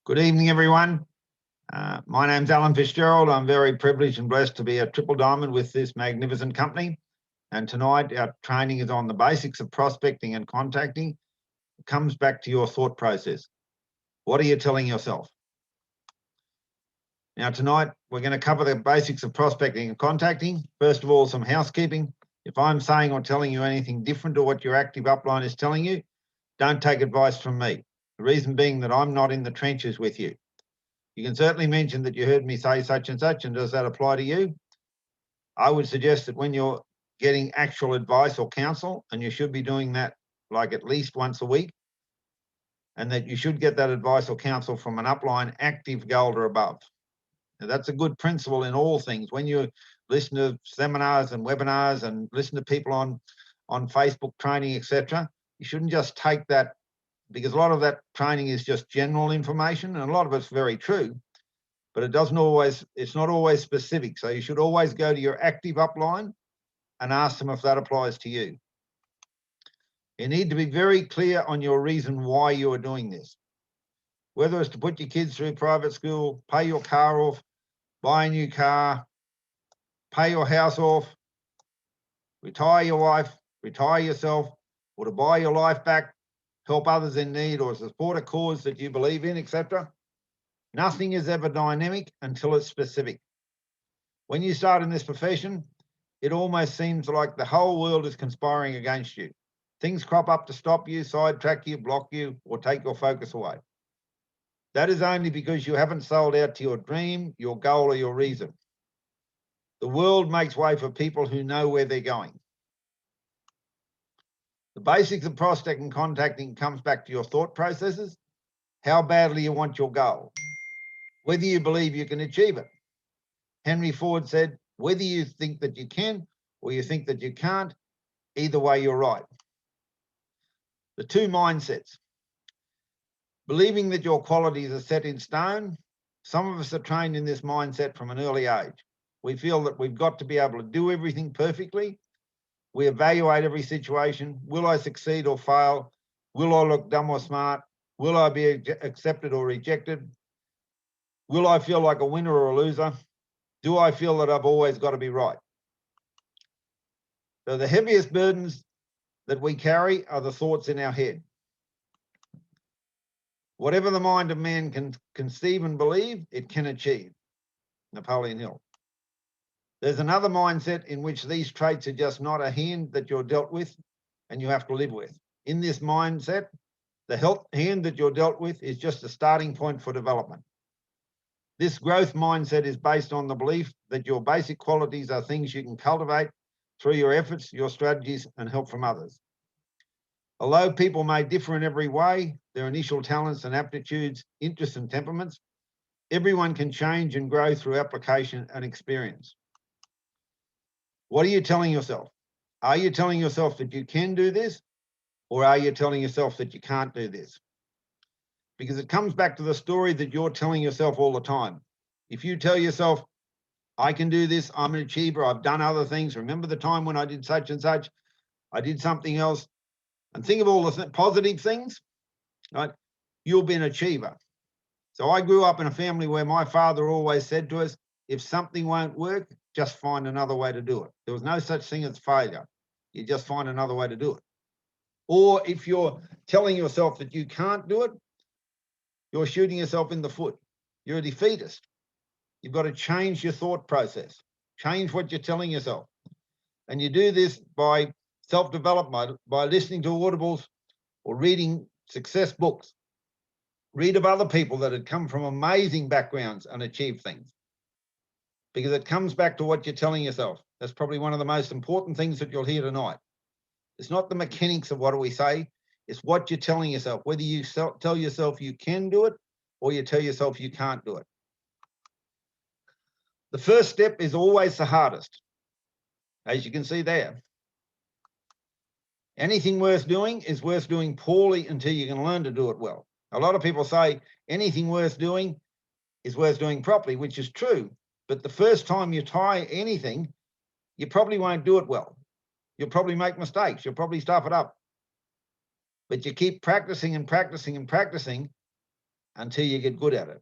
Good evening, everyone. My name's Fitzgerald. I'm very privileged and blessed to be a triple diamond with this magnificent company. And tonight our training is on the basics of prospecting and contacting. It comes back to your thought process. What are you telling yourself? Now tonight we're going to cover the basics of prospecting and contacting. First of all, some housekeeping. If I'm saying or telling you anything different to what your active upline is telling you, don't take advice from me. The reason being that I'm not in the trenches with you. You can certainly mention that you heard me say such and such, and does that apply to you? I would suggest that when you're getting actual advice or counsel, and you should be doing that like at least once a week, and that you should get that advice or counsel from an upline active gold or above. Now, that's a good principle in all things. When you listen to seminars and webinars and listen to people on Facebook training, etc., you shouldn't just take that, because a lot of that training is just general information, and a lot of it's very true, but it's not always specific. So you should always go to your active upline and ask them if that applies to you. You need to be very clear on your reason why you are doing this. Whether it's to put your kids through private school, pay your car off, buy a new car, pay your house off, retire your wife, retire yourself, or to buy your life back, help others in need, or support a cause that you believe in, etc. Nothing is ever dynamic until it's specific. When you start in this profession, it almost seems like the whole world is conspiring against you. Things crop up to stop you, sidetrack you, block you, or take your focus away. That is only because you haven't sold out to your dream, your goal, or your reason. The world makes way for people who know where they're going. The basics of prospecting and contacting comes back to your thought processes, how badly you want your goal, whether you believe you can achieve it. Henry Ford said, whether you think that you can or you think that you can't, either way you're right. The two mindsets. Believing that your qualities are set in stone. Some of us are trained in this mindset from an early age. We feel that we've got to be able to do everything perfectly. We evaluate every situation. Will I succeed or fail? Will I look dumb or smart? Will I be accepted or rejected? Will I feel like a winner or a loser? Do I feel that I've always got to be right? So the heaviest burdens that we carry are the thoughts in our head. Whatever the mind of man can conceive and believe, it can achieve. Napoleon Hill. There's another mindset in which these traits are just not a hand that you're dealt with and you have to live with. In this mindset, the hand that you're dealt with is just a starting point for development. This growth mindset is based on the belief that your basic qualities are things you can cultivate through your efforts, your strategies, and help from others. Although people may differ in every way, their initial talents and aptitudes, interests and temperaments, everyone can change and grow through application and experience. What are you telling yourself? Are you telling yourself that you can do this, or are you telling yourself that you can't do this? Because it comes back to the story that you're telling yourself all the time. If you tell yourself, I can do this, I'm an achiever, I've done other things, remember the time when I did such and such, I did something else, and think of all the positive things, right? You'll be an achiever. So I grew up in a family where my father always said to us, if something won't work, just find another way to do it. There was no such thing as failure. You just find another way to do it. Or if you're telling yourself that you can't do it, you're shooting yourself in the foot. You're a defeatist. You've got to change your thought process, change what you're telling yourself. And you do this by self-development, by listening to audibles or reading success books. Read of other people that had come from amazing backgrounds and achieved things. Because it comes back to what you're telling yourself. That's probably one of the most important things that you'll hear tonight. It's not the mechanics of what do we say, it's what you're telling yourself, whether you tell yourself you can do it or you tell yourself you can't do it. The first step is always the hardest, as you can see there. Anything worth doing is worth doing poorly until you can learn to do it well. A lot of people say anything worth doing is worth doing properly, which is true. But the first time you try anything, you probably won't do it well. You'll probably make mistakes. You'll probably stuff it up. But you keep practicing and practicing and practicing until you get good at it.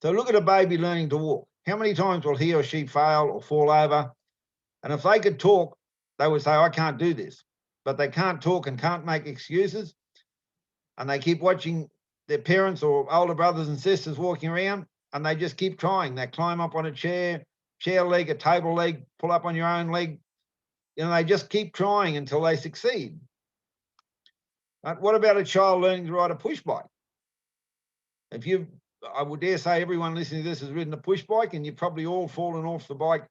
So look at a baby learning to walk. How many times will he or she fail or fall over? And if they could talk, they would say, I can't do this. But they can't talk and can't make excuses. And they keep watching their parents or older brothers and sisters walking around, and they just keep trying. They climb up on a chair leg, a table leg, pull up on your own leg. You know, they just keep trying until they succeed. But what about a child learning to ride a push bike? I would dare say everyone listening to this has ridden a push bike, and you've probably all fallen off the bike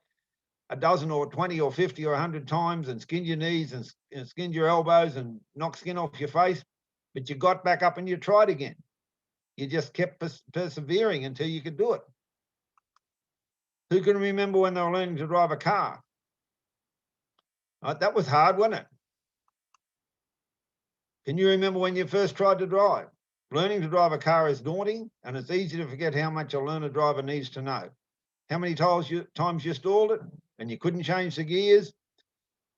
a dozen or 20 or 50 or 100 times and skinned your knees and skinned your elbows and knocked skin off your face, but you got back up and you tried again. You just kept persevering until you could do it. Who can remember when they were learning to drive a car? That was hard, wasn't it? Can you remember when you first tried to drive? Learning to drive a car is daunting, and it's easy to forget how much a learner driver needs to know. How many times you stalled it and you couldn't change the gears?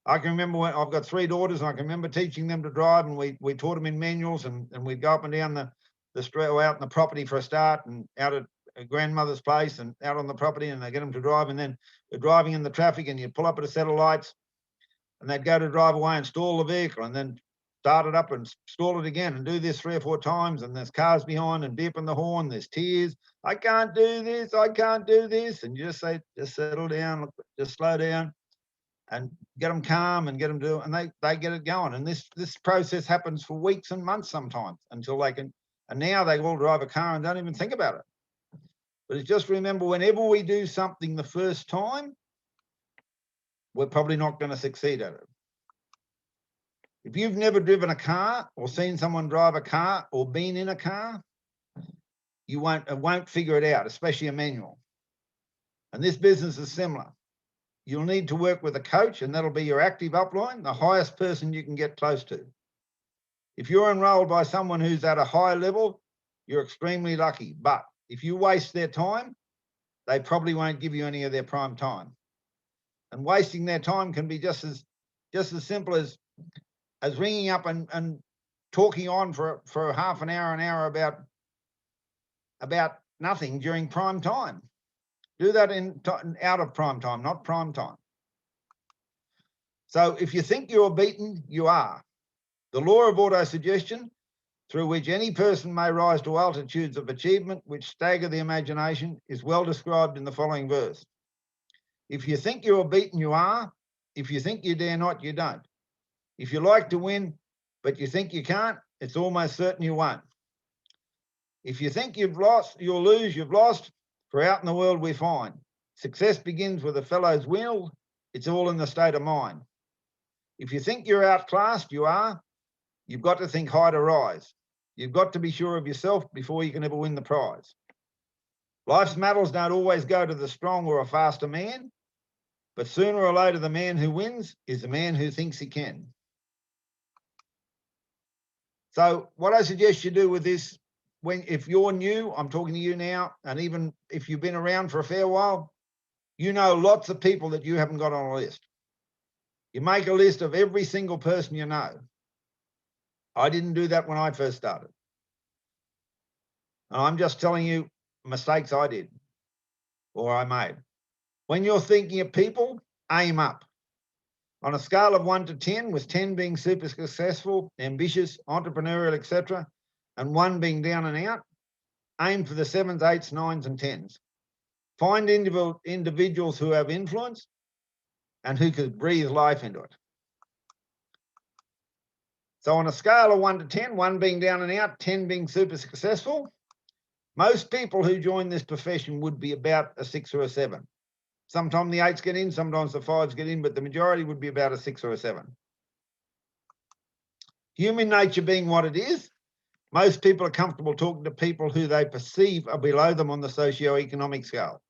I can remember when I've got 3 daughters, and I can remember teaching them to drive, and we taught them in manuals, and we'd go up and down the street or out in the property for a start, and out at a grandmother's place and out on the property, and they get them to drive, and then we're driving in the traffic, and you pull up at a set of lights, and they'd go to drive away and stall the vehicle, and then start it up and stall it again, and do this 3 or 4 times, and there's cars behind and beeping the horn, there's tears. I can't do this, I can't do this. And you just say, just settle down, just slow down and get them calm and get them to, and they get it going. And this process happens for weeks and months sometimes until they can, and now they all drive a car and don't even think about it. But it's just remember, whenever we do something the first time, we're probably not going to succeed at it. If you've never driven a car or seen someone drive a car or been in a car, you won't figure it out, especially a manual. And this business is similar. You'll need to work with a coach, and that'll be your active upline, the highest person you can get close to. If you're enrolled by someone who's at a high level, you're extremely lucky. But if you waste their time, they probably won't give you any of their prime time. And wasting their time can be just as simple as ringing up and talking on for half an hour about nothing during prime time. Do that out of prime time, not prime time. So if you think you're beaten, you are. The law of autosuggestion, through which any person may rise to altitudes of achievement which stagger the imagination, is well described in the following verse. If you think you're beaten, you are. If you think you dare not, you don't. If you like to win, but you think you can't, it's almost certain you won't. If you think you've lost, you'll lose, you've lost. For out in the world we find success begins with a fellow's will. It's all in the state of mind. If you think you're outclassed, you are. You've got to think high to rise. You've got to be sure of yourself before you can ever win the prize. Life's battles don't always go to the strong or a faster man, but sooner or later the man who wins is the man who thinks he can. So what I suggest you do with this, if you're new, I'm talking to you now, and even if you've been around for a fair while, you know lots of people that you haven't got on a list. You make a list of every single person you know. I didn't do that when I first started. And I'm just telling you mistakes I did or I made. When you're thinking of people, aim up. On a scale of 1 to 10, with 10 being super successful, ambitious, entrepreneurial, etc., and 1 being down and out, aim for the 7s, 8s, 9s, and 10s. Find individuals who have influence and who could breathe life into it. So on a scale of 1 to 10, 1 being down and out, 10 being super successful, most people who join this profession would be about a 6 or a 7. Sometimes the 8s get in, sometimes the 5s get in, but the majority would be about a 6 or a 7. Human nature being what it is, most people are comfortable talking to people who they perceive are below them on the socio-economic scale.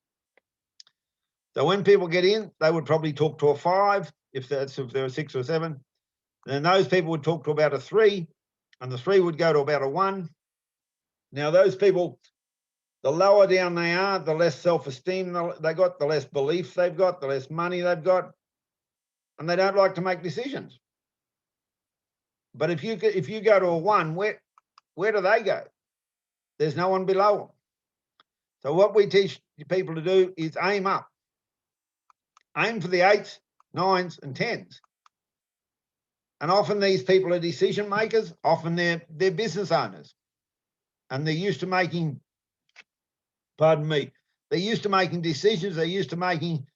So when people get in, they would probably talk to a 5, if they're a 6 or 7. Then those people would talk to about a 3, and the 3 would go to about a 1. Now those people, the lower down they are, the less self-esteem they got, the less belief they've got, the less money they've got, and they don't like to make decisions. But if you go to a 1, where do they go? there's no one below them. So what we teach people to do is aim up. Aim for the 8s, 9s and 10s. And often these people are decision makers, often they're business owners. And they're used to making, pardon me, they're used to making decisions, they're used to making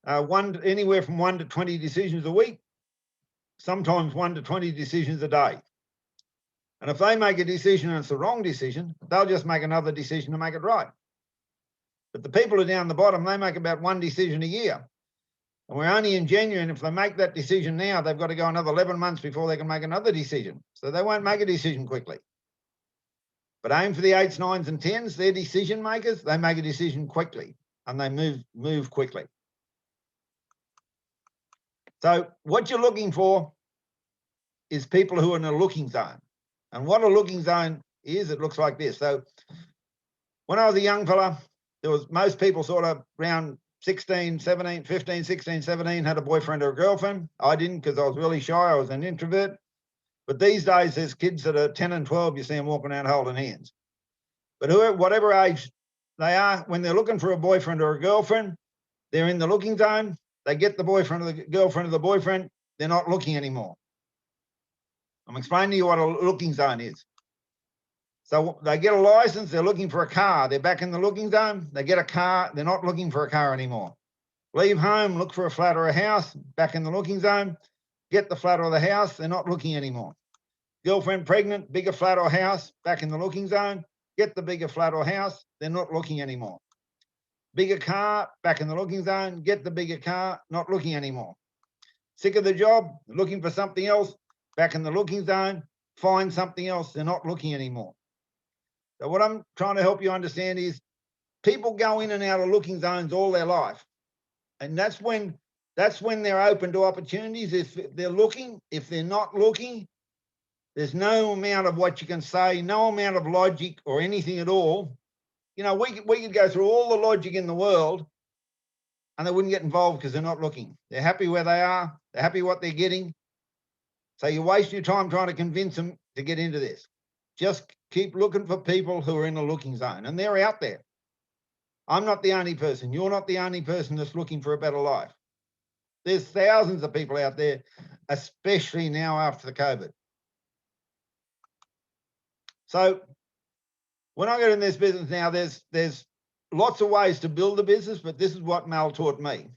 anywhere from 1 to 20 decisions a week, sometimes 1 to 20 decisions a day. And if they make a decision and it's the wrong decision, they'll just make another decision to make it right. But the people who are down the bottom, they make about 1 decision a year. And we're only in January, and if they make that decision now, they've got to go another 11 months before they can make another decision. So they won't make a decision quickly. But aim for the 8s, 9s and 10s. They're decision makers. They make a decision quickly and they move quickly. So what you're looking for is people who are in a looking zone. And what a looking zone is, it looks like this. So when I was a young fella, most people sort of around 16, 17, 15, 16, 17 had a boyfriend or a girlfriend. I didn't, because I was really shy. I was an introvert. But these days, there's kids that are 10 and 12, you see them walking around holding hands. But whatever age they are, when they're looking for a boyfriend or a girlfriend, they're in the looking zone. They get the boyfriend or the girlfriend or the boyfriend, they're not looking anymore. I'm explaining to you what a looking zone is. So they get a license, they're looking for a car, they're back in the looking zone. They get a car, they're not looking for a car anymore. Leave home, look for a flat or a house, back in the looking zone. Get the flat or the house, they're not looking anymore. Girlfriend pregnant, bigger flat or house, back in the looking zone. Get the bigger flat or house, they're not looking anymore. Bigger car, back in the looking zone. Get the bigger car, not looking anymore. Sick of the job, looking for something else, back in the looking zone. Find something else, they're not looking anymore. So what I'm trying to help you understand is people go in and out of looking zones all their life. And that's when they're open to opportunities. If they're looking, if they're not looking, there's no amount of what you can say, no amount of logic or anything at all. You know, we could go through all the logic in the world and they wouldn't get involved because they're not looking. They're happy where they are. They're happy what they're getting. So you're wasting your time trying to convince them to get into this. Just keep looking for people who are in a looking zone, and they're out there. I'm not the only person. You're not the only person that's looking for a better life. There's thousands of people out there, especially now after the COVID. So when I got in this business now, there's lots of ways to build a business, but this is what Mel taught me.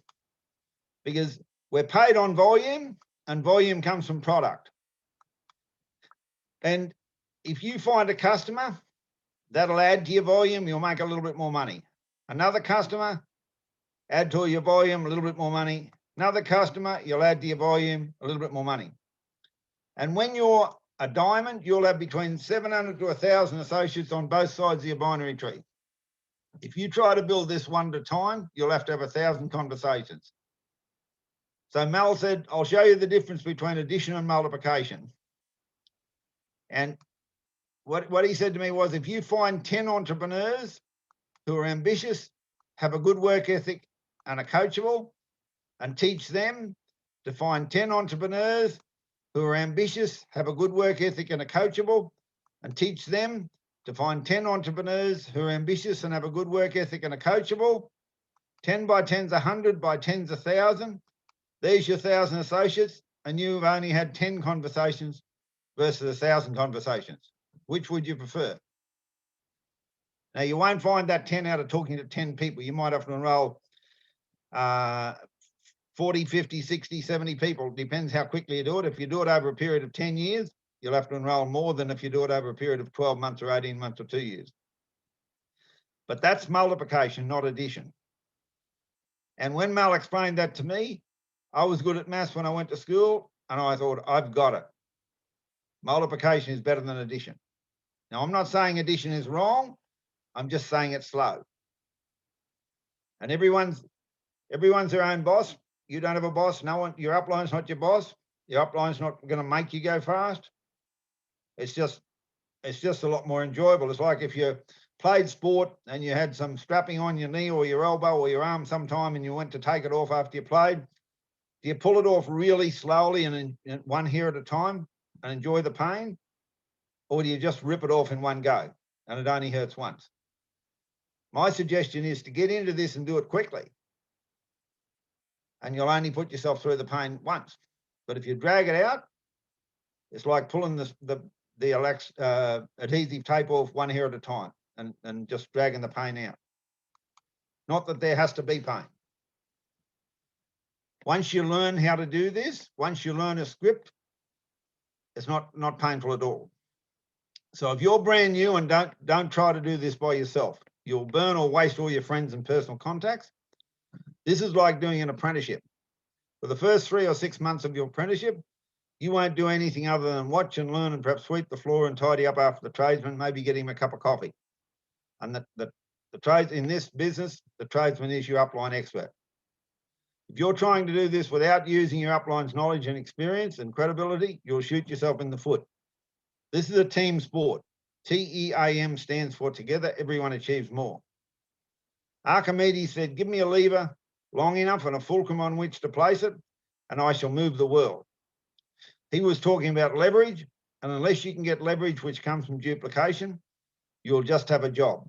Because we're paid on volume, and volume comes from product. And if you find a customer, that'll add to your volume, you'll make a little bit more money. Another customer, add to your volume, a little bit more money. Another customer, you'll add to your volume, a little bit more money. And when you're a diamond, you'll have between 700 to 1,000 associates on both sides of your binary tree. If you try to build this one at a time, you'll have to have 1,000 conversations. So Mel said, I'll show you the difference between addition and multiplication. And what he said to me was, if you find 10 entrepreneurs who are ambitious, have a good work ethic and are coachable, and teach them to find 10 entrepreneurs who are ambitious, have a good work ethic and are coachable, and teach them to find 10 entrepreneurs who are ambitious and have a good work ethic and are coachable. 10 by 10's 100, by 10's 1,000. There's your 1,000 associates, and you've only had 10 conversations versus 1,000 conversations. Which would you prefer? Now, you won't find that 10 out of talking to 10 people. You might have to enroll 40, 50, 60, 70 people. Depends how quickly you do it. If you do it over a period of 10 years, you'll have to enroll more than if you do it over a period of 12 months or 18 months or 2 years. But that's multiplication, not addition. And when Mel explained that to me, I was good at maths when I went to school, and I thought, I've got it. Multiplication is better than addition. Now, I'm not saying addition is wrong. I'm just saying it's slow. And everyone's their own boss. You don't have a boss. No one. Your upline's not your boss. Your upline's not going to make you go fast. It's just a lot more enjoyable. It's like if you played sport and you had some strapping on your knee or your elbow or your arm sometime, and you went to take it off after you played. Do you pull it off really slowly and in one hair at a time and enjoy the pain? Or do you just rip it off in one go? and it only hurts once. My suggestion is to get into this and do it quickly, and you'll only put yourself through the pain once. But if you drag it out, it's like pulling the adhesive tape off one hair at a time and just dragging the pain out. Not that there has to be pain. Once you learn how to do this, once you learn a script, it's not painful at all. So if you're brand new and don't try to do this by yourself, you'll burn or waste all your friends and personal contacts. This is like doing an apprenticeship. For the first 3 or 6 months of your apprenticeship, you won't do anything other than watch and learn and perhaps sweep the floor and tidy up after the tradesman, maybe get him a cup of coffee. And the trades in this business, the tradesman is your upline expert. If you're trying to do this without using your upline's knowledge and experience and credibility, you'll shoot yourself in the foot. This is a team sport. TEAM stands for together, everyone achieves more. Archimedes said, give me a lever long enough and a fulcrum on which to place it, and I shall move the world. He was talking about leverage, and unless you can get leverage which comes from duplication, you'll just have a job.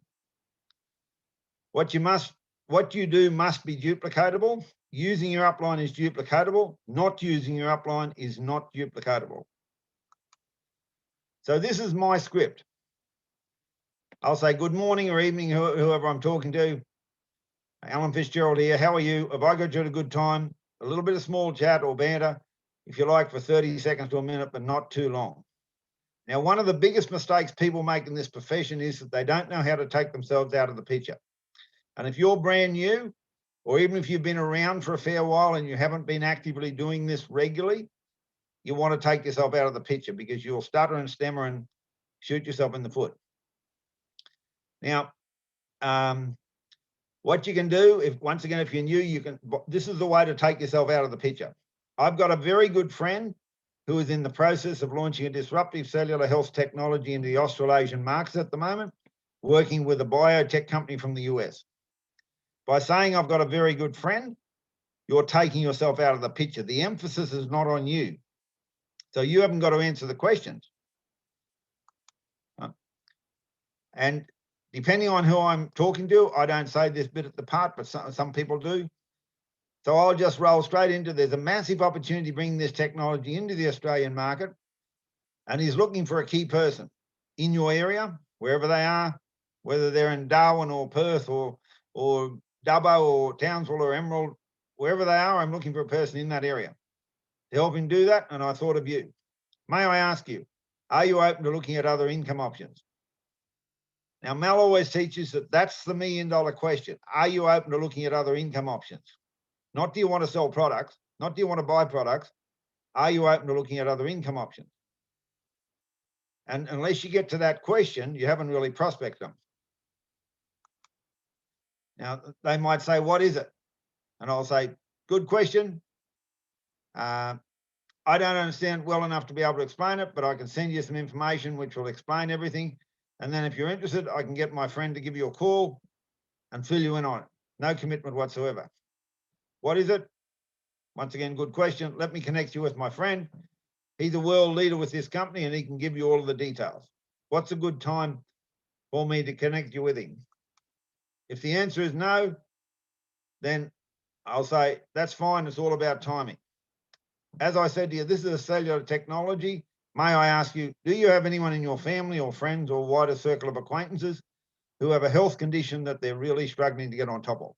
What you do must be duplicatable. Using your upline is duplicatable. Not using your upline is not duplicatable. So this is my script. I'll say good morning or evening, whoever I'm talking to. Alan Fitzgerald here. How are you? Have I got you at a good time? A little bit of small chat or banter, if you like, for 30 seconds to a minute, but not too long. Now, one of the biggest mistakes people make in this profession is that they don't know how to take themselves out of the picture. And if you're brand new, or even if you've been around for a fair while and you haven't been actively doing this regularly, you want to take yourself out of the picture because you'll stutter and stammer and shoot yourself in the foot. Now, what you can do, once again, if you're new, this is the way to take yourself out of the picture. I've got a very good friend who is in the process of launching a disruptive cellular health technology into the Australasian markets at the moment, working with a biotech company from the US. By saying I've got a very good friend, you're taking yourself out of the picture. The emphasis is not on you. So you haven't got to answer the questions. And depending on who I'm talking to, I don't say this bit at the part, but some people do. So I'll just roll straight into, there's a massive opportunity bringing this technology into the Australian market, and he's looking for a key person in your area, wherever they are, whether they're in Darwin or Perth or Dubbo or Townsville or Emerald, wherever they are, I'm looking for a person in that area to help him do that, and I thought of you. May I ask you, are you open to looking at other income options? Now, Mel always teaches that that's the $1 million question. Are you open to looking at other income options? Not do you want to sell products, not do you want to buy products, are you open to looking at other income options? And unless you get to that question, you haven't really prospected them. Now, they might say, what is it? And I'll say, good question. I don't understand well enough to be able to explain it, but I can send you some information which will explain everything. And then if you're interested, I can get my friend to give you a call and fill you in on it. No commitment whatsoever. What is it? Once again, good question. Let me connect you with my friend. He's a world leader with this company and he can give you all of the details. What's a good time for me to connect you with him? If the answer is no, then I'll say, that's fine. It's all about timing. As I said to you, this is a cellular technology. May I ask you, do you have anyone in your family or friends or wider circle of acquaintances who have a health condition that they're really struggling to get on top of?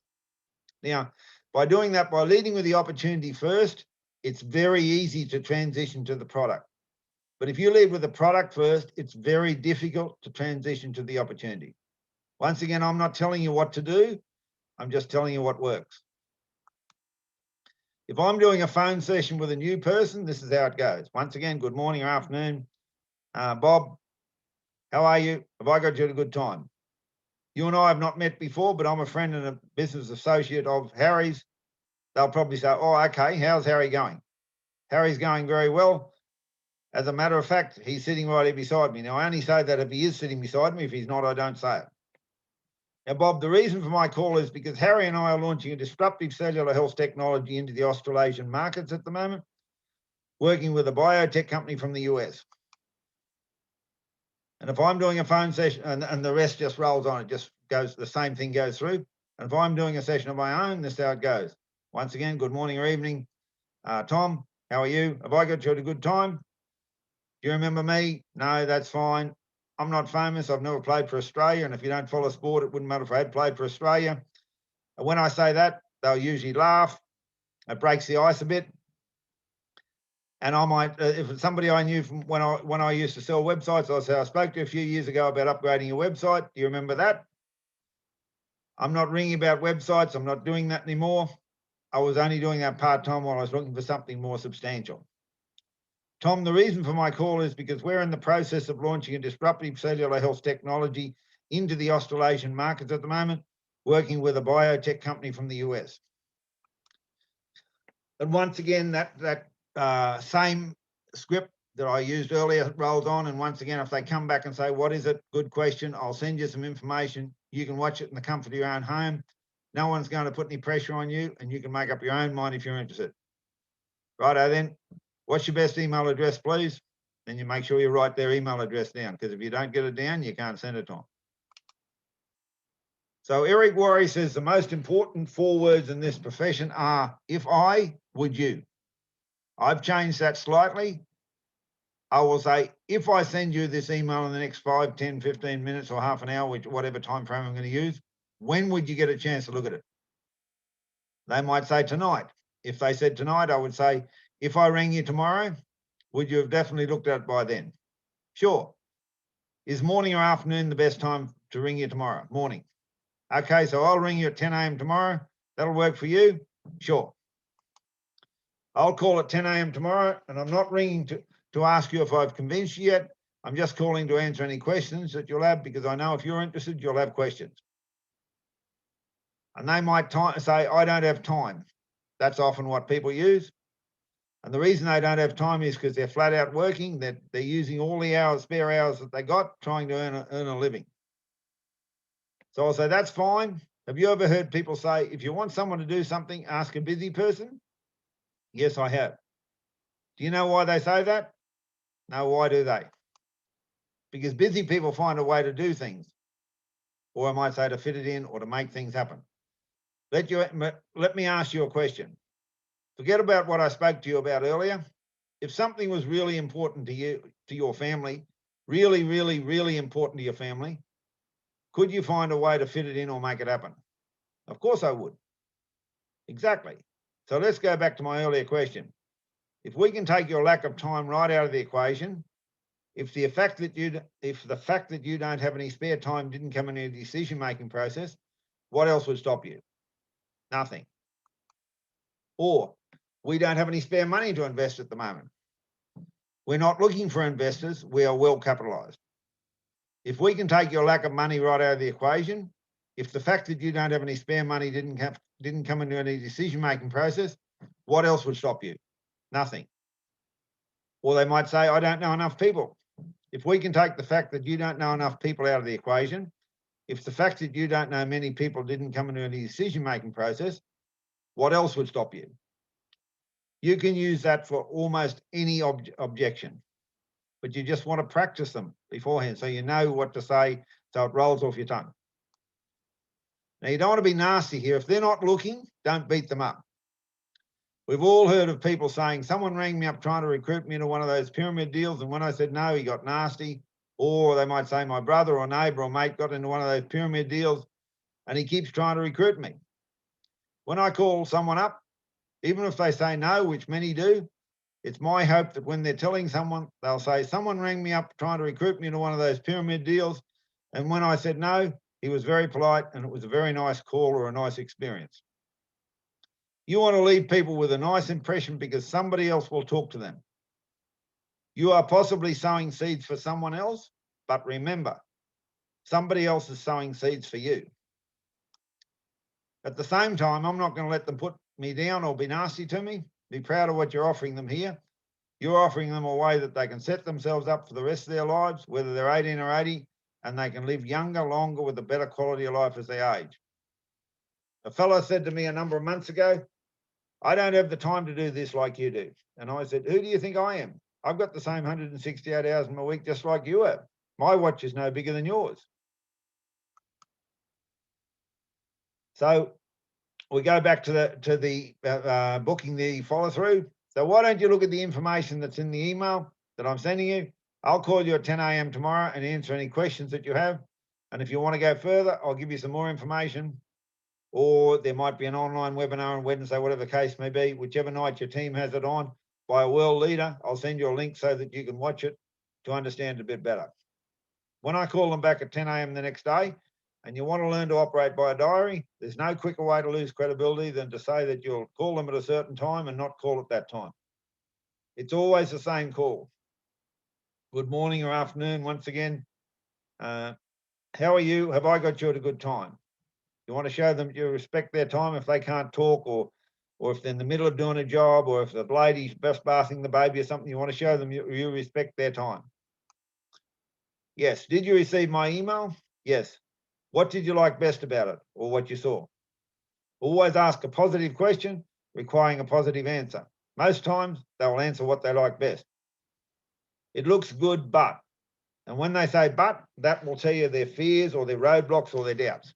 Now, by doing that, by leading with the opportunity first, it's very easy to transition to the product. But if you lead with the product first, it's very difficult to transition to the opportunity. Once again, I'm not telling you what to do. I'm just telling you what works. If I'm doing a phone session with a new person, this is how it goes. Once again, good morning or afternoon. Bob, how are you? Have I got you at a good time? You and I have not met before, but I'm a friend and a business associate of Harry's. They'll probably say, oh, okay, how's Harry going? Harry's going very well. As a matter of fact, he's sitting right here beside me. Now, I only say that if he is sitting beside me. If he's not, I don't say it. Now, Bob, the reason for my call is because Harry and I are launching a disruptive cellular health technology into the Australasian markets at the moment, working with a biotech company from the US. And if I'm doing a phone session and the rest just rolls on, it just goes, the same thing goes through. And if I'm doing a session of my own, this is how it goes. Once again, good morning or evening. Tom, how are you? Have I got you at a good time? Do you remember me? No, that's fine. I'm not famous. I've never played for Australia. And if you don't follow sport, it wouldn't matter if I had played for Australia. And when I say that, they'll usually laugh. It breaks the ice a bit. And I might, if it's somebody I knew from when I used to sell websites, I'll say, I spoke to you a few years ago about upgrading your website. Do you remember that? I'm not ringing about websites. I'm not doing that anymore. I was only doing that part-time while I was looking for something more substantial. Tom, the reason for my call is because we're in the process of launching a disruptive cellular health technology into the Australasian markets at the moment, working with a biotech company from the US. And once again, that same script that I used earlier rolls on. And once again, if they come back and say, what is it? Good question. I'll send you some information. You can watch it in the comfort of your own home. No one's going to put any pressure on you, and you can make up your own mind if you're interested. Righto then. What's your best email address, please? Then you make sure you write their email address down, because if you don't get it down, you can't send it to them. So Eric Worry says the most important 4 words in this profession are, if I, would you. I've changed that slightly. I will say, if I send you this email in the next 5, 10, 15 minutes or half an hour, whatever time frame I'm going to use, when would you get a chance to look at it? They might say tonight. If they said tonight, I would say, if I rang you tomorrow, would you have definitely looked at it by then? Sure. Is morning or afternoon the best time to ring you tomorrow? Morning. Okay, so I'll ring you at 10 a.m. tomorrow. That'll work for you? Sure. I'll call at 10 a.m. tomorrow, and I'm not ringing to ask you if I've convinced you yet. I'm just calling to answer any questions that you'll have, because I know if you're interested, you'll have questions. And they might say, I don't have time. That's often what people use. And the reason they don't have time is because they're flat out working. They're using all the spare hours that they got trying to earn a living. So I'll say, that's fine. Have you ever heard people say, if you want someone to do something, ask a busy person? Yes, I have. Do you know why they say that? No, why do they? Because busy people find a way to do things. Or I might say to fit it in or to make things happen. Let me ask you a question. Forget about what I spoke to you about earlier. If something was really important to you, to your family, really, really, really important to your family, could you find a way to fit it in or make it happen? Of course I would. Exactly. So let's go back to my earlier question. If we can take your lack of time right out of the equation, if the fact that you don't have any spare time didn't come into your decision-making process, what else would stop you? Nothing. Or we don't have any spare money to invest at the moment. We're not looking for investors. We are well capitalized. If we can take your lack of money right out of the equation, if the fact that you don't have any spare money didn't come into any decision-making process, what else would stop you? Nothing. Or they might say, I don't know enough people. If we can take the fact that you don't know enough people out of the equation, if the fact that you don't know many people didn't come into any decision-making process, what else would stop you? You can use that for almost any objection, but you just want to practice them beforehand so you know what to say so it rolls off your tongue. Now, you don't want to be nasty here. If they're not looking, don't beat them up. We've all heard of people saying, someone rang me up trying to recruit me into one of those pyramid deals, and when I said no, he got nasty. Or they might say my brother or neighbour or mate got into one of those pyramid deals and he keeps trying to recruit me. When I call someone up, even if they say no, which many do, it's my hope that when they're telling someone, they'll say, someone rang me up trying to recruit me into one of those pyramid deals, and when I said no, he was very polite and it was a very nice call or a nice experience. You want to leave people with a nice impression because somebody else will talk to them. You are possibly sowing seeds for someone else, but remember, somebody else is sowing seeds for you. At the same time, I'm not going to let them put me down or be nasty to me. Be proud of what you're offering them here. You're offering them a way that they can set themselves up for the rest of their lives, whether they're 18 or 80, and they can live younger, longer with a better quality of life as they age. A fellow said to me a number of months ago, I don't have the time to do this like you do. And I said, who do you think I am? I've got the same 168 hours in my week just like you have. My watch is no bigger than yours. So we go back to the booking the follow through. So why don't you look at the information that's in the email that I'm sending you? I'll call you at 10 a.m. tomorrow and answer any questions that you have. And if you want to go further, I'll give you some more information. Or there might be an online webinar on Wednesday, whatever the case may be, whichever night your team has it on by a world leader. I'll send you a link so that you can watch it to understand it a bit better. When I call them back at 10 a.m. the next day, and you want to learn to operate by a diary, there's no quicker way to lose credibility than to say that you'll call them at a certain time and not call at that time. It's always the same call. Good morning or afternoon, once again. How are you? Have I got you at a good time? You want to show them you respect their time if they can't talk, or if they're in the middle of doing a job, or if the lady's just bathing the baby or something, you want to show them you respect their time. Yes. Did you receive my email? Yes. What did you like best about it, or what you saw? Always ask a positive question requiring a positive answer. Most times they will answer what they like best. It looks good, but, and when they say but, that will tell you their fears or their roadblocks or their doubts.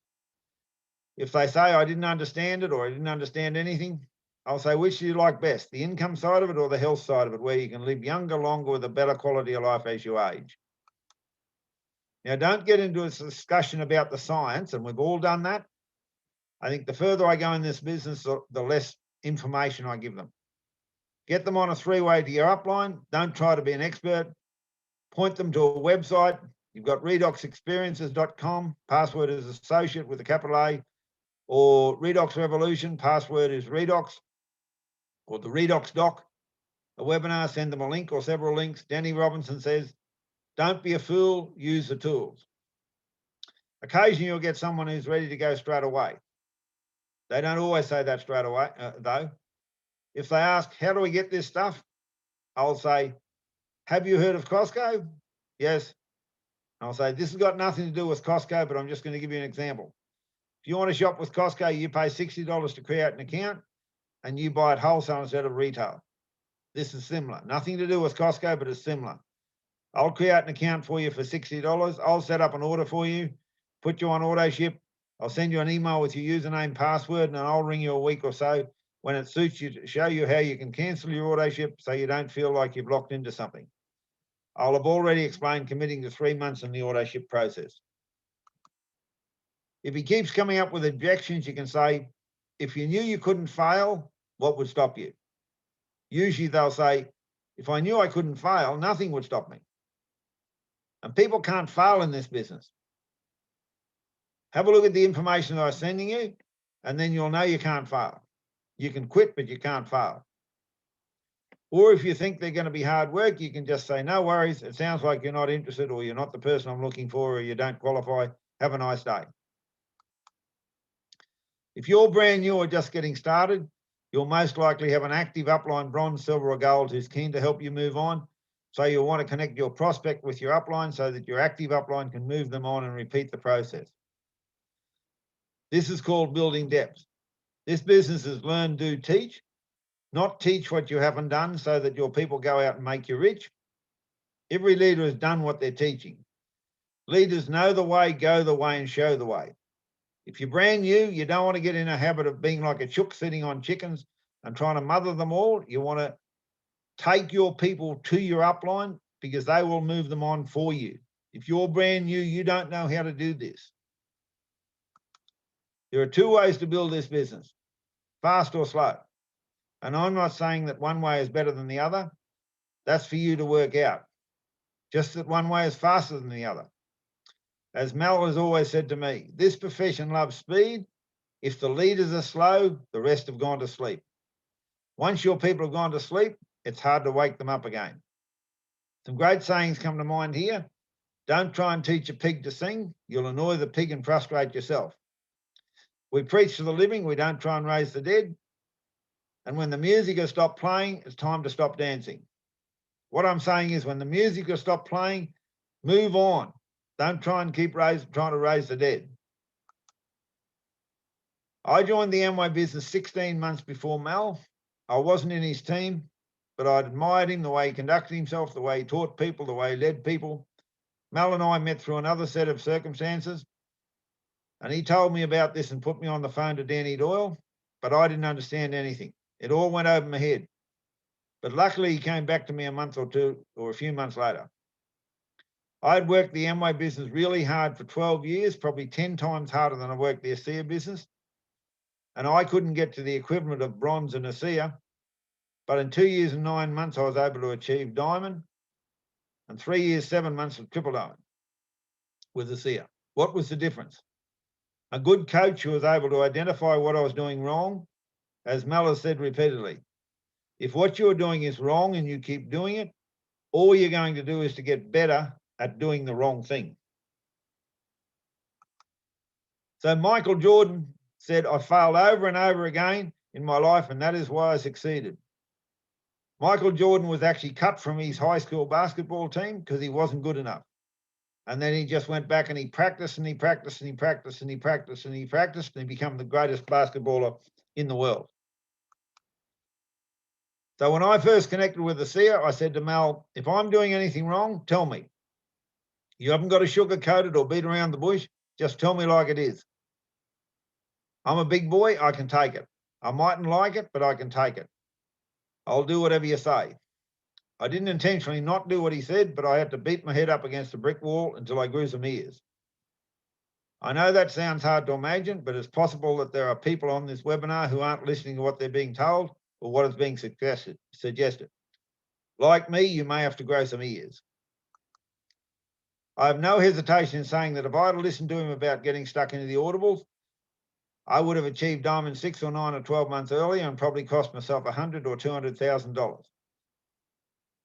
If they say, I didn't understand it, or I didn't understand anything, I'll say, which do you like best, the income side of it or the health side of it, where you can live younger, longer with a better quality of life as you age? Now, don't get into a discussion about the science, and we've all done that. I think the further I go in this business, the less information I give them. Get them on a three-way to your upline. Don't try to be an expert. Point them to a website. You've got redoxexperiences.com. Password is associate with a capital A. Or Redox Revolution. Password is Redox. Or the Redox Doc. A webinar, send them a link or several links. Danny Robinson says, don't be a fool, use the tools. Occasionally you'll get someone who's ready to go straight away. They don't always say that straight away, though. If they ask, how do we get this stuff? I'll say, have you heard of Costco? Yes. I'll say, this has got nothing to do with Costco, but I'm just going to give you an example. If you want to shop with Costco, you pay $60 to create an account and you buy it wholesale instead of retail. This is similar. Nothing to do with Costco, but it's similar. I'll create an account for you for $60. I'll set up an order for you, put you on auto ship. I'll send you an email with your username, password, and I'll ring you a week or so when it suits you to show you how you can cancel your auto ship so you don't feel like you've locked into something. I'll have already explained committing to 3 months in the auto ship process. If he keeps coming up with objections, you can say, if you knew you couldn't fail, what would stop you? Usually they'll say, if I knew I couldn't fail, nothing would stop me. And people can't fail in this business. Have a look at the information that I'm sending you, and then you'll know you can't fail. You can quit, but you can't fail. Or if you think they're going to be hard work, you can just say, no worries, it sounds like you're not interested, or you're not the person I'm looking for, or you don't qualify. Have a nice day. If you're brand new or just getting started, you'll most likely have an active upline, bronze, silver, or gold who's keen to help you move on. So you'll want to connect your prospect with your upline so that your active upline can move them on and repeat the process. This is called building depth. This business is learn, do, teach, not teach what you haven't done so that your people go out and make you rich. Every leader has done what they're teaching. Leaders know the way, go the way, and show the way. If you're brand new, you don't want to get in a habit of being like a chook sitting on chickens and trying to mother them all. You want to take your people to your upline because they will move them on for you. If you're brand new, you don't know how to do this. There are 2 ways to build this business, fast or slow. And I'm not saying that one way is better than the other. That's for you to work out. Just that one way is faster than the other. As Mel has always said to me, this profession loves speed. If the leaders are slow, the rest have gone to sleep. Once your people have gone to sleep, it's hard to wake them up again. Some great sayings come to mind here. Don't try and teach a pig to sing. You'll annoy the pig and frustrate yourself. We preach to the living. We don't try and raise the dead. And when the music has stopped playing, it's time to stop dancing. What I'm saying is when the music has stopped playing, move on. Don't try and keep trying to raise the dead. I joined the Amway business 16 months before Mel. I wasn't in his team, but I admired him, the way he conducted himself, the way he taught people, the way he led people. Mel and I met through another set of circumstances, and he told me about this and put me on the phone to Danny Doyle, but I didn't understand anything. It all went over my head. But luckily, he came back to me a month or two or a few months later. I'd worked the Amway business really hard for 12 years, probably 10 times harder than I worked the ASEA business. And I couldn't get to the equivalent of bronze in ASEA. But in 2 years and 9 months, I was able to achieve diamond, and 3 years, 7 months of triple diamond with ASEA. What was the difference? A good coach who was able to identify what I was doing wrong, as Mel has said repeatedly. If what you're doing is wrong and you keep doing it, all you're going to do is to get better at doing the wrong thing. So Michael Jordan said, I failed over and over again in my life, and that is why I succeeded. Michael Jordan was actually cut from his high school basketball team because he wasn't good enough. And then he just went back and he practiced and he practiced and he practiced and he practiced and he practiced and he became the greatest basketballer in the world. So when I first connected with ASEA, I said to Mel, if I'm doing anything wrong, tell me. You haven't got to sugarcoat it or beat around the bush. Just tell me like it is. I'm a big boy. I can take it. I mightn't like it, but I can take it. I'll do whatever you say. I didn't intentionally not do what he said, but I had to beat my head up against a brick wall until I grew some ears. I know that sounds hard to imagine, but it's possible that there are people on this webinar who aren't listening to what they're being told or what is being suggested. Like me, you may have to grow some ears. I have no hesitation in saying that if I had listened to him about getting stuck into the audibles, I would have achieved diamond 6 or 9 or 12 months earlier and probably cost myself $100,000 or $200,000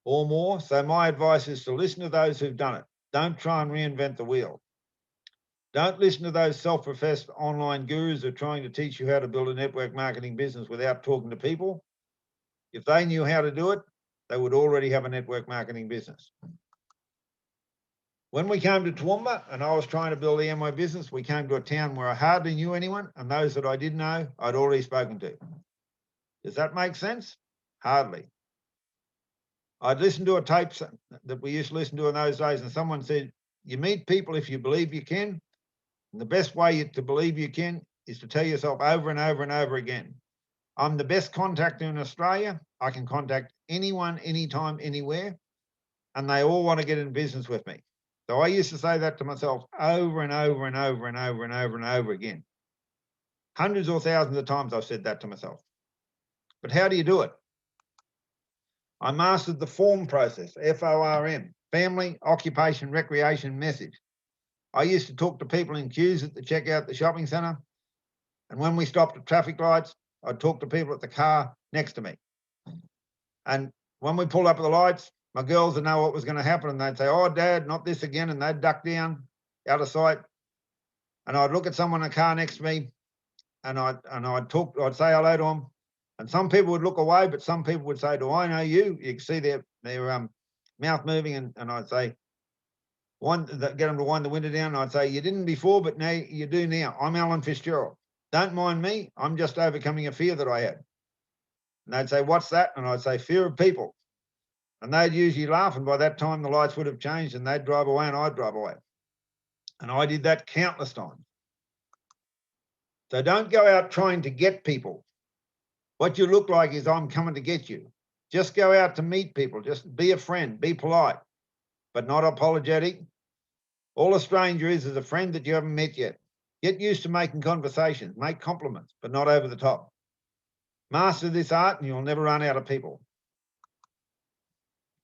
or more. So my advice is to listen to those who've done it. Don't try and reinvent the wheel. Don't listen to those self-professed online gurus who are trying to teach you how to build a network marketing business without talking to people. If they knew how to do it, they would already have a network marketing business. When we came to Toowoomba and I was trying to build the Amway business, we came to a town where I hardly knew anyone, and those that I did know, I'd already spoken to. Does that make sense? Hardly. I'd listened to a tape that we used to listen to in those days, and someone said, you meet people if you believe you can, and the best way to believe you can is to tell yourself over and over and over again, I'm the best contactor in Australia. I can contact anyone, anytime, anywhere, and they all want to get in business with me. So I used to say that to myself over and over and over and over and over and over again. Hundreds or thousands of times I've said that to myself. But how do you do it? I mastered the FORM process, F-O-R-M, family, occupation, recreation, message. I used to talk to people in queues at the checkout at the shopping centre. And when we stopped at traffic lights, I'd talk to people at the car next to me. And when we pulled up at the lights, my girls would know what was going to happen, and they'd say, oh, Dad, not this again, and they'd duck down out of sight. And I'd look at someone in the car next to me, and I'd say hello to them. And some people would look away, but some people would say, do I know you? You can see their mouth moving, and I'd say, get them to wind the window down, and I'd say, you didn't before, but now you do now. I'm Alan Fitzgerald. Don't mind me. I'm just overcoming a fear that I had. And they'd say, what's that? And I'd say, fear of people. And they'd usually laugh, and by that time the lights would have changed, and they'd drive away and I'd drive away. And I did that countless times. So don't go out trying to get people. What you look like is I'm coming to get you. Just go out to meet people. Just be a friend, be polite, but not apologetic. All a stranger is a friend that you haven't met yet. Get used to making conversations, make compliments, but not over the top. Master this art and you'll never run out of people.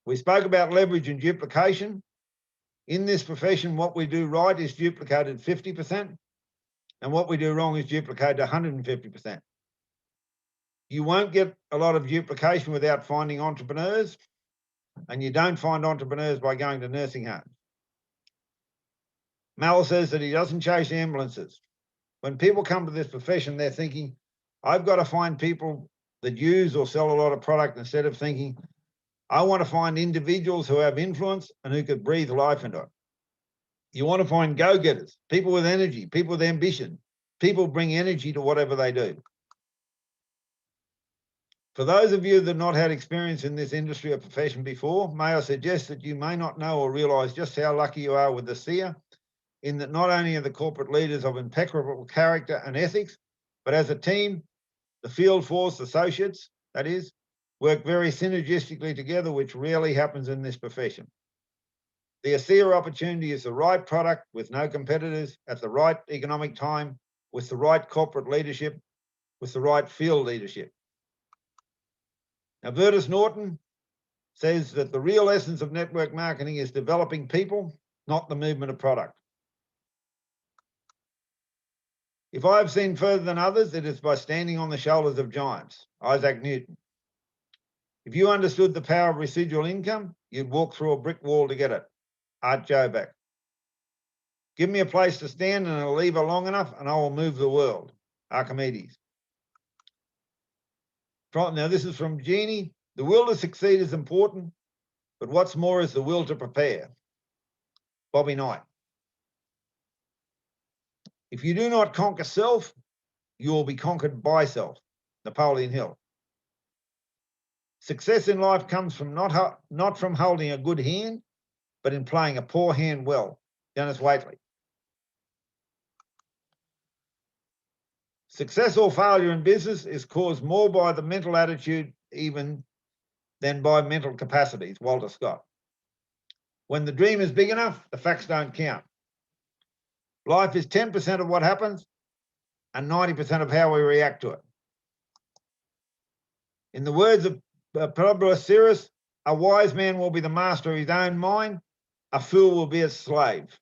We spoke about leverage and duplication. In this profession, what we do right is duplicated 50%, and what we do wrong is duplicated 150%. You won't get a lot of duplication without finding entrepreneurs, and you don't find entrepreneurs by going to nursing homes. Mal says that he doesn't chase ambulances. When people come to this profession, they're thinking, I've got to find people that use or sell a lot of product, instead of thinking, I want to find individuals who have influence and who could breathe life into it. You want to find go-getters, people with energy, people with ambition. People bring energy to whatever they do. For those of you that have not had experience in this industry or profession before, may I suggest that you may not know or realise just how lucky you are with ASEA, in that not only are the corporate leaders of impeccable character and ethics, but as a team, the field force associates, that is, work very synergistically together, which rarely happens in this profession. The ASEA opportunity is the right product with no competitors at the right economic time, with the right corporate leadership, with the right field leadership. Now, Vertus Norton says that the real essence of network marketing is developing people, not the movement of product. If I have seen further than others, it is by standing on the shoulders of giants. Isaac Newton. If you understood the power of residual income, you'd walk through a brick wall to get it. Art Joback. Give me a place to stand and a lever long enough and I will move the world. Archimedes. Now this is from Jeannie. The will to succeed is important, but what's more is the will to prepare. Bobby Knight. If you do not conquer self, you will be conquered by self. Napoleon Hill. Success in life comes from not from holding a good hand, but in playing a poor hand well. Dennis Waitley. Success or failure in business is caused more by the mental attitude even than by mental capacities. Walter Scott. When the dream is big enough, the facts don't count. Life is 10% of what happens and 90% of how we react to it. In the words of Pablo Ceres, a wise man will be the master of his own mind, a fool will be a slave.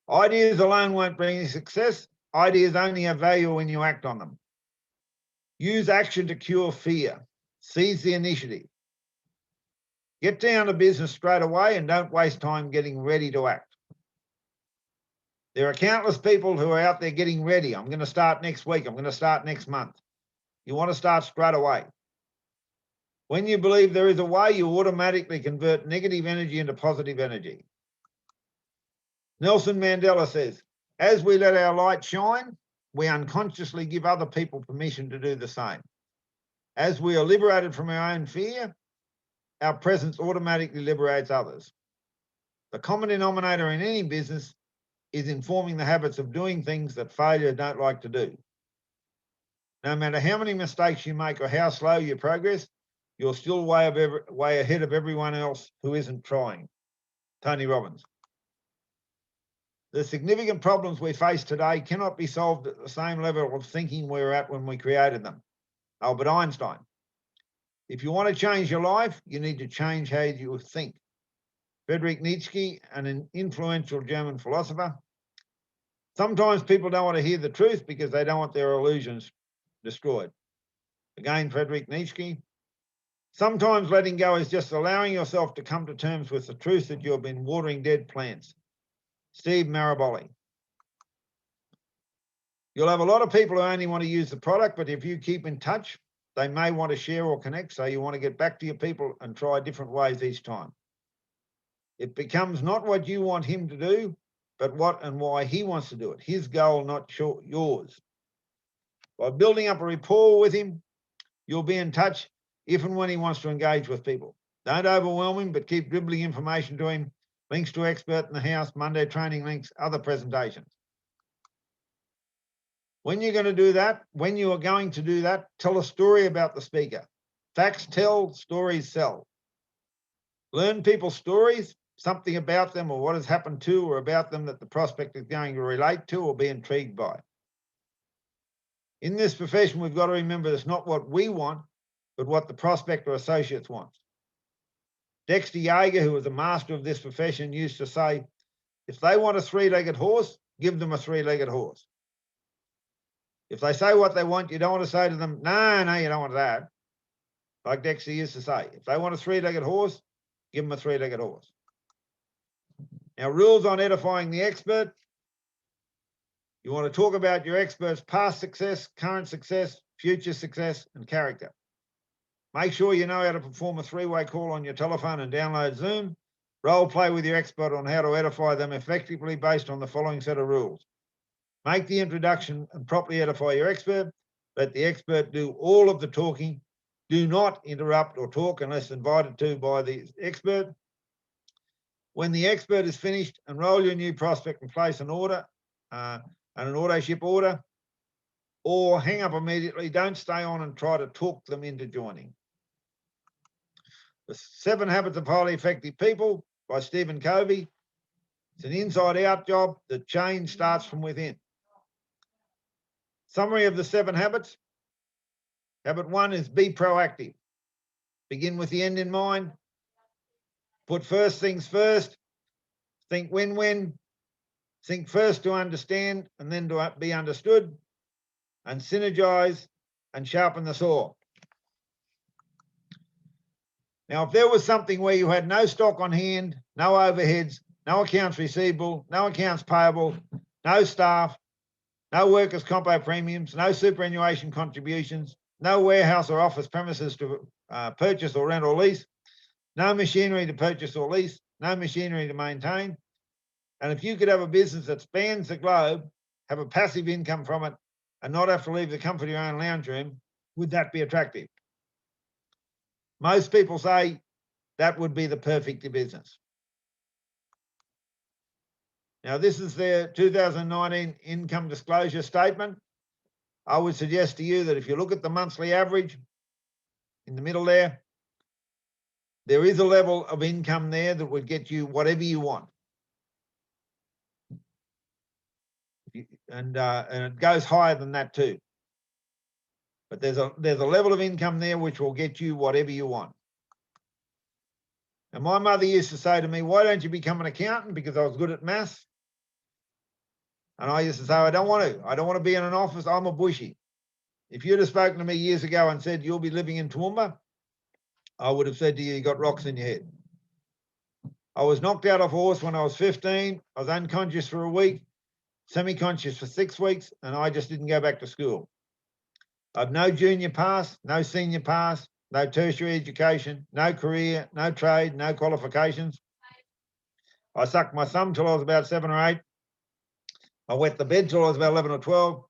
Ideas alone won't bring you success. Ideas only have value when you act on them. Use action to cure fear. Seize the initiative. Get down to business straight away and don't waste time getting ready to act. There are countless people who are out there getting ready. I'm going to start next week. I'm going to start next month. You want to start straight away. When you believe there is a way, you automatically convert negative energy into positive energy. Nelson Mandela says, as we let our light shine, we unconsciously give other people permission to do the same. As we are liberated from our own fear, our presence automatically liberates others. The common denominator in any business is informing the habits of doing things that failure don't like to do. No matter how many mistakes you make or how slow you progress, you're still way ahead of everyone else who isn't trying. Tony Robbins. The significant problems we face today cannot be solved at the same level of thinking we were at when we created them. Albert Einstein. If you want to change your life, you need to change how you think. Friedrich Nietzsche, an influential German philosopher. Sometimes people don't want to hear the truth because they don't want their illusions destroyed. Again, Friedrich Nietzsche. Sometimes letting go is just allowing yourself to come to terms with the truth that you've been watering dead plants. Steve Maraboli. You'll have a lot of people who only want to use the product, but if you keep in touch, they may want to share or connect, so you want to get back to your people and try different ways each time. It becomes not what you want him to do, but what and why he wants to do it. His goal, not yours. By building up a rapport with him, you'll be in touch if and when he wants to engage with people. Don't overwhelm him, but keep dribbling information to him. Links to expert in the house, Monday training links, other presentations. When you are going to do that, tell a story about the speaker. Facts tell, stories sell. Learn people's stories, something about them or what has happened to or about them that the prospect is going to relate to or be intrigued by. In this profession, we've got to remember it's not what we want, but what the prospect or associates wants. Dexter Yeager, who was a master of this profession, used to say, if they want a three-legged horse, give them a three-legged horse. If they say what they want, you don't want to say to them, no, you don't want that. Like Dexter used to say, if they want a three-legged horse, give them a three-legged horse. Now, rules on edifying the expert. You want to talk about your expert's past success, current success, future success, and character. Make sure you know how to perform a three-way call on your telephone and download Zoom. Role play with your expert on how to edify them effectively based on the following set of rules. Make the introduction and properly edify your expert. Let the expert do all of the talking. Do not interrupt or talk unless invited to by the expert. When the expert is finished, enroll your new prospect and place an order and an auto ship order, or hang up immediately. Don't stay on and try to talk them into joining. The 7 Habits of Highly Effective People by Stephen Covey. It's an inside-out job. The change starts from within. Summary of the 7 habits. Habit 1 is be proactive. Begin with the end in mind. Put first things first. Think win-win. Think first to understand and then to be understood. And synergize and sharpen the saw. Now, if there was something where you had no stock on hand, no overheads, no accounts receivable, no accounts payable, no staff, no workers' compo premiums, no superannuation contributions, no warehouse or office premises to purchase or rent or lease, no machinery to purchase or lease, no machinery to maintain, and if you could have a business that spans the globe, have a passive income from it, and not have to leave the comfort of your own lounge room, would that be attractive? Most people say that would be the perfect business. Now, this is their 2019 income disclosure statement. I would suggest to you that if you look at the monthly average in the middle there is a level of income there that would get you whatever you want. And it goes higher than that too. But there's a level of income there which will get you whatever you want. And my mother used to say to me, why don't you become an accountant? Because I was good at maths. And I used to say, I don't want to. I don't want to be in an office. I'm a bushy. If you'd have spoken to me years ago and said, you'll be living in Toowoomba, I would have said to you, you got rocks in your head. I was knocked out of a horse when I was 15. I was unconscious for a week, semi-conscious for 6 weeks, and I just didn't go back to school. I've no junior pass, no senior pass, no tertiary education, no career, no trade, no qualifications. I sucked my thumb till I was about 7 or 8. I wet the bed till I was about 11 or 12.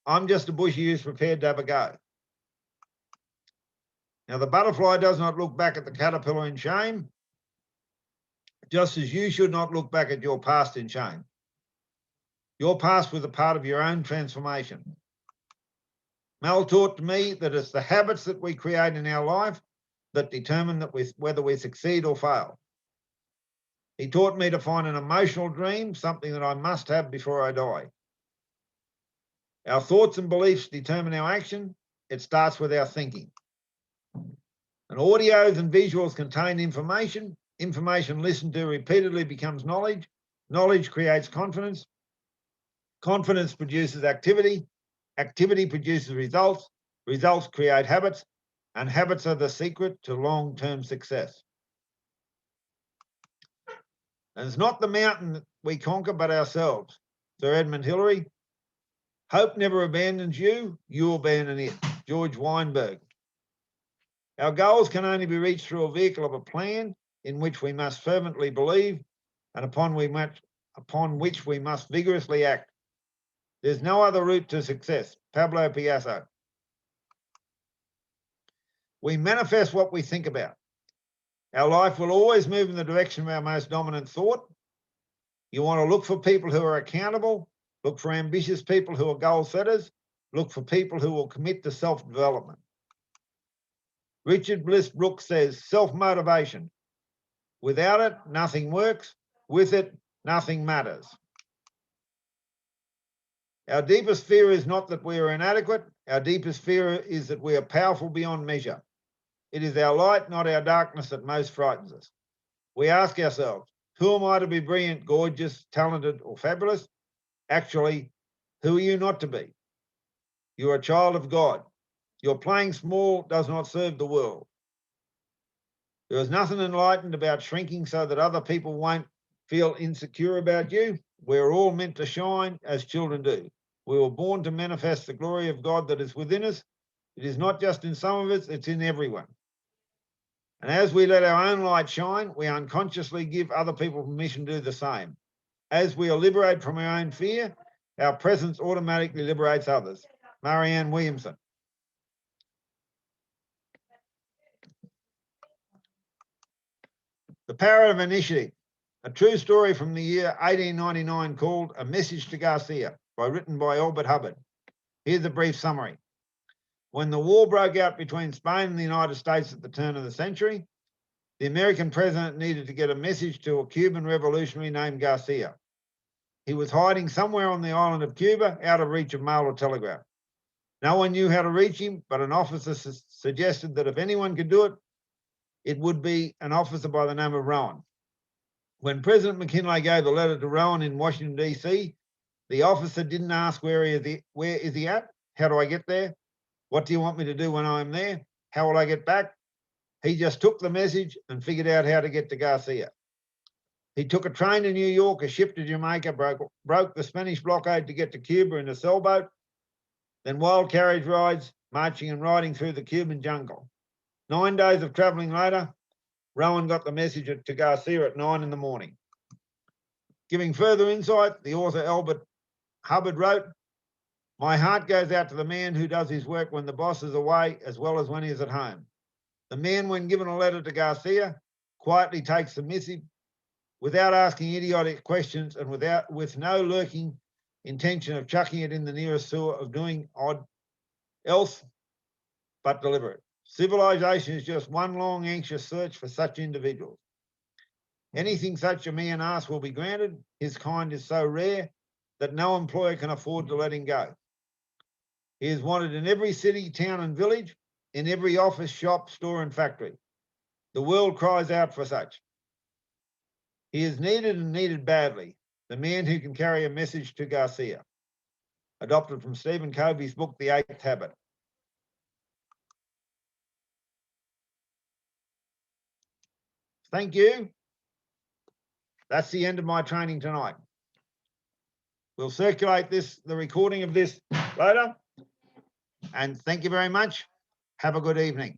I'm just a bushy who's prepared to have a go. Now, the butterfly does not look back at the caterpillar in shame, just as you should not look back at your past in shame. Your past was a part of your own transformation. Mel taught me that it's the habits that we create in our life that determine whether we succeed or fail. He taught me to find an emotional dream, something that I must have before I die. Our thoughts and beliefs determine our action. It starts with our thinking. And audios and visuals contain information. Information listened to repeatedly becomes knowledge. Knowledge creates confidence. Confidence produces activity. Activity produces results. Results create habits. And habits are the secret to long-term success. And it's not the mountain that we conquer, but ourselves. Sir Edmund Hillary. Hope never abandons you, you abandon it. George Weinberg. Our goals can only be reached through a vehicle of a plan in which we must fervently believe and upon which we must vigorously act. There's no other route to success. Pablo Picasso. We manifest what we think about. Our life will always move in the direction of our most dominant thought. You want to look for people who are accountable, look for ambitious people who are goal setters, look for people who will commit to self-development. Richard Bliss Brooks says, self-motivation. Without it, nothing works. With it, nothing matters. Our deepest fear is not that we are inadequate. Our deepest fear is that we are powerful beyond measure. It is our light, not our darkness, that most frightens us. We ask ourselves, who am I to be brilliant, gorgeous, talented, or fabulous? Actually, who are you not to be? You are a child of God. Your playing small does not serve the world. There is nothing enlightened about shrinking so that other people won't feel insecure about you. We're all meant to shine as children do. We were born to manifest the glory of God that is within us. It is not just in some of us, it's in everyone. And as we let our own light shine, we unconsciously give other people permission to do the same. As we are liberated from our own fear, our presence automatically liberates others. Marianne Williamson. The Power of Initiative, a true story from the year 1899 called A Message to Garcia, written by Albert Hubbard. Here's a brief summary. When the war broke out between Spain and the United States at the turn of the century, the American president needed to get a message to a Cuban revolutionary named Garcia. He was hiding somewhere on the island of Cuba, out of reach of mail or telegraph. No one knew how to reach him, but an officer suggested that if anyone could do it, it would be an officer by the name of Rowan. When President McKinley gave the letter to Rowan in Washington, D.C., the officer didn't ask where is he at? How do I get there? What do you want me to do when I'm there? How will I get back? He just took the message and figured out how to get to Garcia. He took a train to New York, a ship to Jamaica, broke the Spanish blockade to get to Cuba in a sailboat, then wild carriage rides, marching and riding through the Cuban jungle. 9 days of travelling later, Rowan got the message to Garcia at 9 in the morning. Giving further insight, the author Albert Hubbard wrote, "My heart goes out to the man who does his work when the boss is away as well as when he is at home. The man, when given a letter to Garcia, quietly takes the missive without asking idiotic questions and with no lurking intention of chucking it in the nearest sewer, of doing odd else but deliver it. Civilization is just one long, anxious search for such individuals. Anything such a man asks will be granted. His kind is so rare that no employer can afford to let him go. He is wanted in every city, town and village, in every office, shop, store and factory. The world cries out for such. He is needed and needed badly, the man who can carry a message to Garcia." Adopted from Stephen Covey's book, The Eighth Habit. Thank you. That's the end of my training tonight. We'll circulate the recording of this later. And thank you very much. Have a good evening.